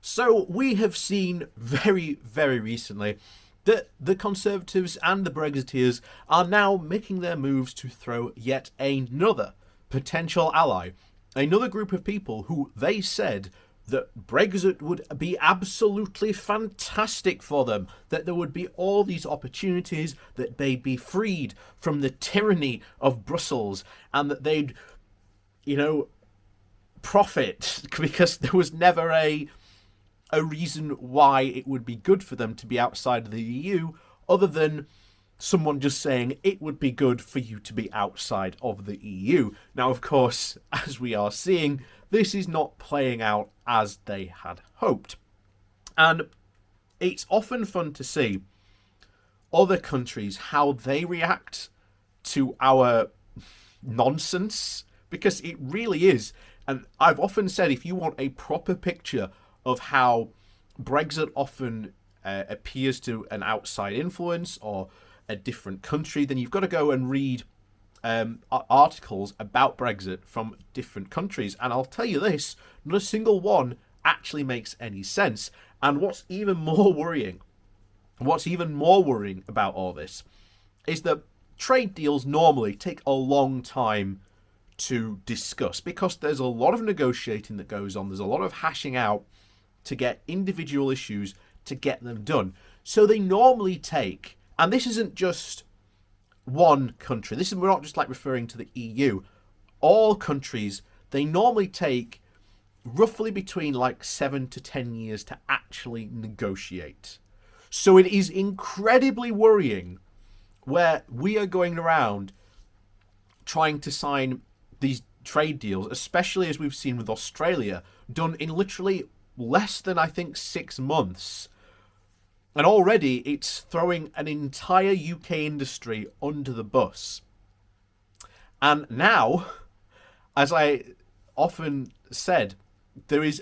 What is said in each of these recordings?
So we have seen very, very recently that the Conservatives and the Brexiteers are now making their moves to throw yet another potential ally, another group of people who they said that Brexit would be absolutely fantastic for them, that there would be all these opportunities, that they'd be freed from the tyranny of Brussels, and that they'd, profit because there was never a reason why it would be good for them to be outside of the EU other than someone just saying it would be good for you to be outside of the EU. Now, of course, as we are seeing, this is not playing out as they had hoped. And it's often fun to see other countries, how they react to our nonsense, because it really is. And I've often said, if you want a proper picture of how Brexit often appears to an outside influence or a different country, then you've got to go and read articles about Brexit from different countries. And I'll tell you this, not a single one actually makes any sense. And what's even more worrying about all this is that trade deals normally take a long time to discuss because there's a lot of negotiating that goes on. There's a lot of hashing out to get individual issues to get them done. So they normally take, and this isn't just one country, we're not just like referring to the EU, all countries, they normally take roughly between like 7 to 10 years to actually negotiate. So it is incredibly worrying where we are going around trying to sign these trade deals, especially as we've seen with Australia, done in literally less than, I think, 6 months. And already it's throwing an entire UK industry under the bus. And now, as I often said, there is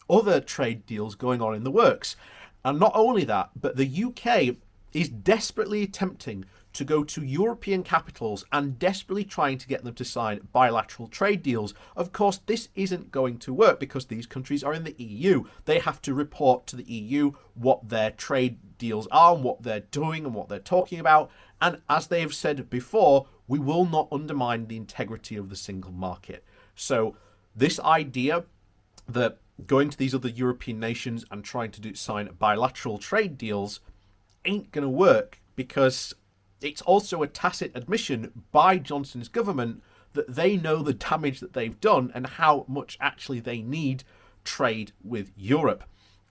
other trade deals going on in the works. And not only that, but the UK is desperately attempting to go to European capitals and desperately trying to get them to sign bilateral trade deals. Of course, this isn't going to work because these countries are in the EU. They have to report to the EU what their trade deals are and what they're doing and what they're talking about. And as they have said before, we will not undermine the integrity of the single market. So this idea that going to these other European nations and trying to sign bilateral trade deals ain't going to work, because it's also a tacit admission by Johnson's government that they know the damage that they've done and how much actually they need trade with Europe.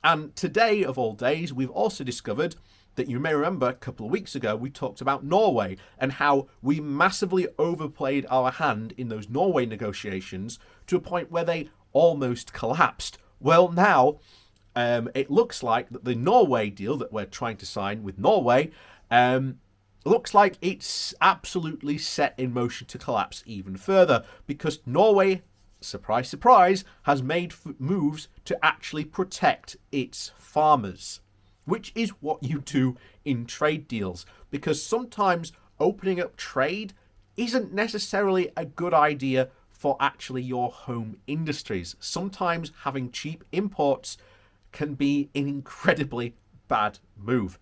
And today, of all days, we've also discovered that, you may remember a couple of weeks ago, we talked about Norway and how we massively overplayed our hand in those Norway negotiations to a point where they almost collapsed. Well, now it looks like that the Norway deal that we're trying to sign with Norway looks like it's absolutely set in motion to collapse even further, because Norway, surprise, surprise, has made moves to actually protect its farmers, which is what you do in trade deals, because sometimes opening up trade isn't necessarily a good idea for actually your home industries. Sometimes having cheap imports can be an incredibly bad move.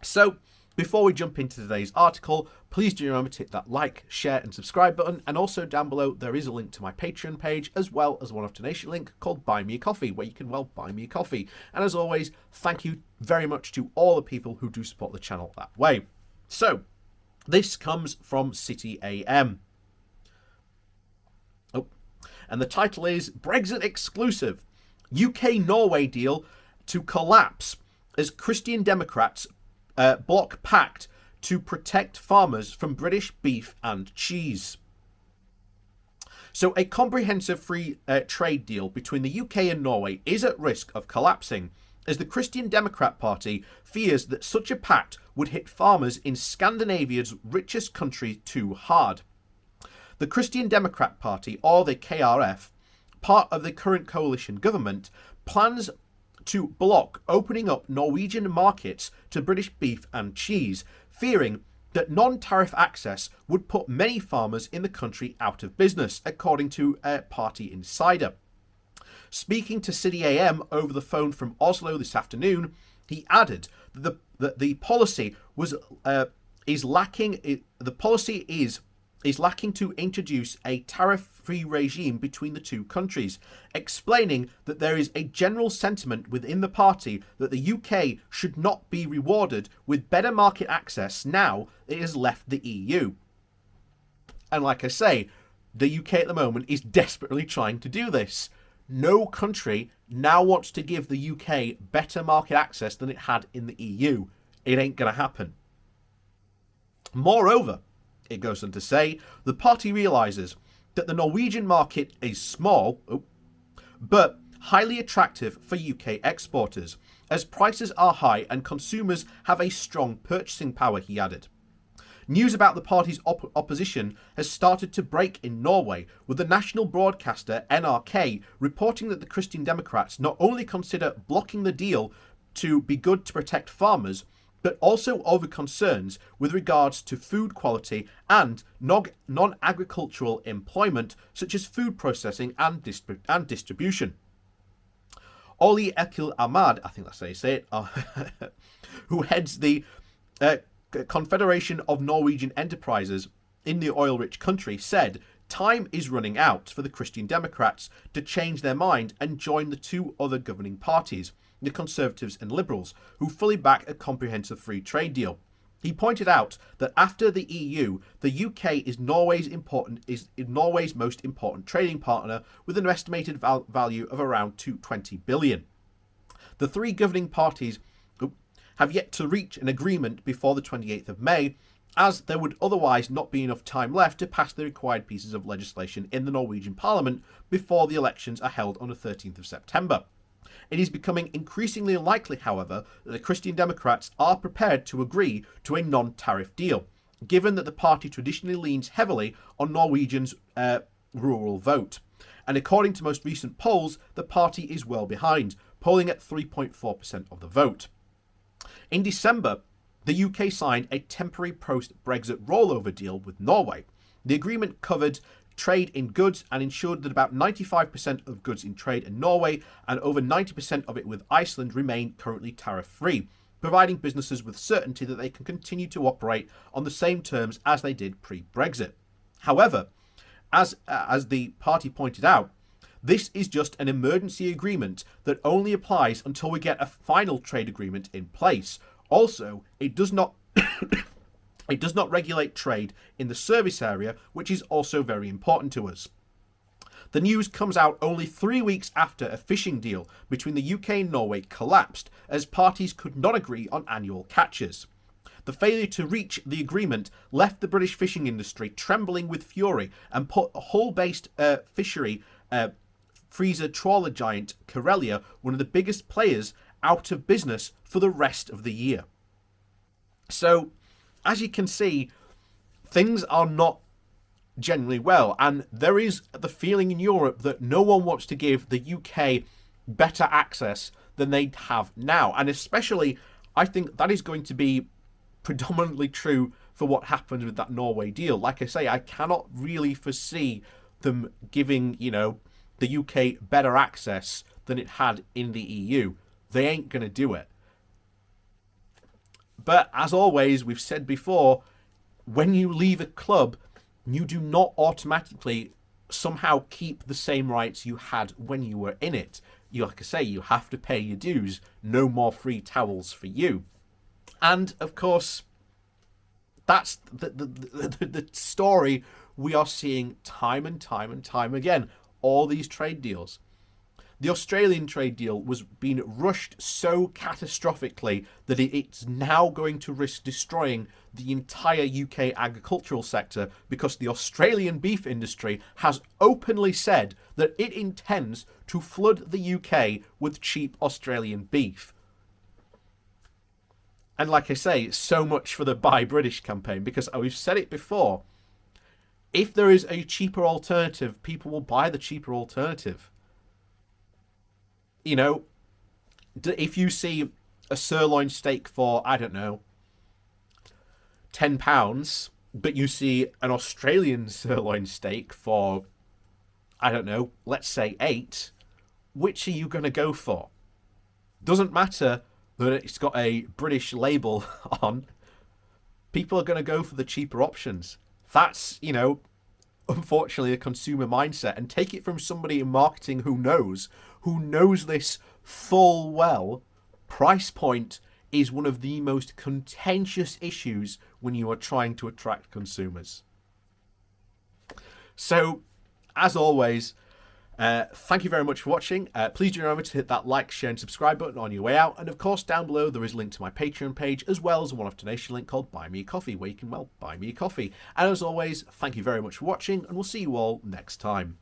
So before we jump into today's article, please do remember to hit that like, share and subscribe button. And also down below, there is a link to my Patreon page, as well as a one-off donation link called Buy Me a Coffee, where you can, well, buy me a coffee. And as always, thank you very much to all the people who do support the channel that way. So this comes from City AM. And the title is Brexit Exclusive. UK-Norway deal to collapse as Christian Democrats block pact to protect farmers from British beef and cheese. So a comprehensive free trade deal between the UK and Norway is at risk of collapsing, as the Christian Democrat Party fears that such a pact would hit farmers in Scandinavia's richest country too hard. The Christian Democrat Party, or the KRF, part of the current coalition government, plans to block opening up Norwegian markets to British beef and cheese, fearing that non-tariff access would put many farmers in the country out of business, according to a party insider. Speaking to City AM over the phone from Oslo this afternoon, he added that the policy is lacking. The policy is lacking to introduce a tariff-free regime between the two countries, explaining that there is a general sentiment within the party that the UK should not be rewarded with better market access now it has left the EU. And like I say, the UK at the moment is desperately trying to do this. No country now wants to give the UK better market access than it had in the EU. It ain't going to happen. Moreover, it goes on to say, the party realises that the Norwegian market is small, but highly attractive for UK exporters, as prices are high and consumers have a strong purchasing power, he added. News about the party's opposition has started to break in Norway, with the national broadcaster NRK reporting that the Christian Democrats not only consider blocking the deal to be good to protect farmers, but also over concerns with regards to food quality and non-agricultural employment, such as food processing and distribution. Oli Ekil Ahmad, I think that's how you say it, who heads the Confederation of Norwegian Enterprises in the oil-rich country, said time is running out for the Christian Democrats to change their mind and join the two other governing parties, the Conservatives and Liberals, who fully back a comprehensive free trade deal. He pointed out that after the EU, the UK is Norway's most important trading partner, with an estimated value of around 20 billion. The three governing parties have yet to reach an agreement before the 28th of May, as there would otherwise not be enough time left to pass the required pieces of legislation in the Norwegian Parliament before the elections are held on the 13th of September. It is becoming increasingly likely, however, that the Christian Democrats are prepared to agree to a non-tariff deal, given that the party traditionally leans heavily on Norwegians' rural vote. And according to most recent polls, the party is well behind, polling at 3.4% of the vote. In December, the UK signed a temporary post-Brexit rollover deal with Norway. The agreement covered trade in goods and ensured that about 95% of goods in trade in Norway and over 90% of it with Iceland remain currently tariff-free, providing businesses with certainty that they can continue to operate on the same terms as they did pre-Brexit. However, as the party pointed out, this is just an emergency agreement that only applies until we get a final trade agreement in place. Also, it does not it does not regulate trade in the service area, which is also very important to us. The news comes out only 3 weeks after a fishing deal between the UK and Norway collapsed, as parties could not agree on annual catches. The failure to reach the agreement left the British fishing industry trembling with fury and put a Hull-based fishery freezer trawler giant Corellia, one of the biggest players, out of business for the rest of the year. So, as you can see, things are not generally well, and there is the feeling in Europe that no one wants to give the UK better access than they have now. And especially, I think that is going to be predominantly true for what happened with that Norway deal. Like I say, I cannot really foresee them giving, the UK better access than it had in the EU. They ain't going to do it. But as always, we've said before, when you leave a club, you do not automatically somehow keep the same rights you had when you were in it. Like I say, you have to pay your dues. No more free towels for you. And, of course, that's the story we are seeing time and time and time again. All these trade deals. The Australian trade deal was being rushed so catastrophically that it's now going to risk destroying the entire UK agricultural sector, because the Australian beef industry has openly said that it intends to flood the UK with cheap Australian beef. And like I say, so much for the Buy British campaign, because we've said it before, if there is a cheaper alternative, people will buy the cheaper alternative. If you see a sirloin steak for, I don't know, £10, but you see an Australian sirloin steak for, I don't know, let's say £8, which are you going to go for? Doesn't matter that it's got a British label on. People are going to go for the cheaper options. That's, unfortunately a consumer mindset. And take it from somebody in marketing who knows this full well. Price point is one of the most contentious issues when you are trying to attract consumers. So, as always, thank you very much for watching. Please do remember to hit that like, share and subscribe button on your way out. And of course, down below there is a link to my Patreon page, as well as a one-off donation link called Buy Me a Coffee, where you can, buy me a coffee. And as always, thank you very much for watching, and we'll see you all next time.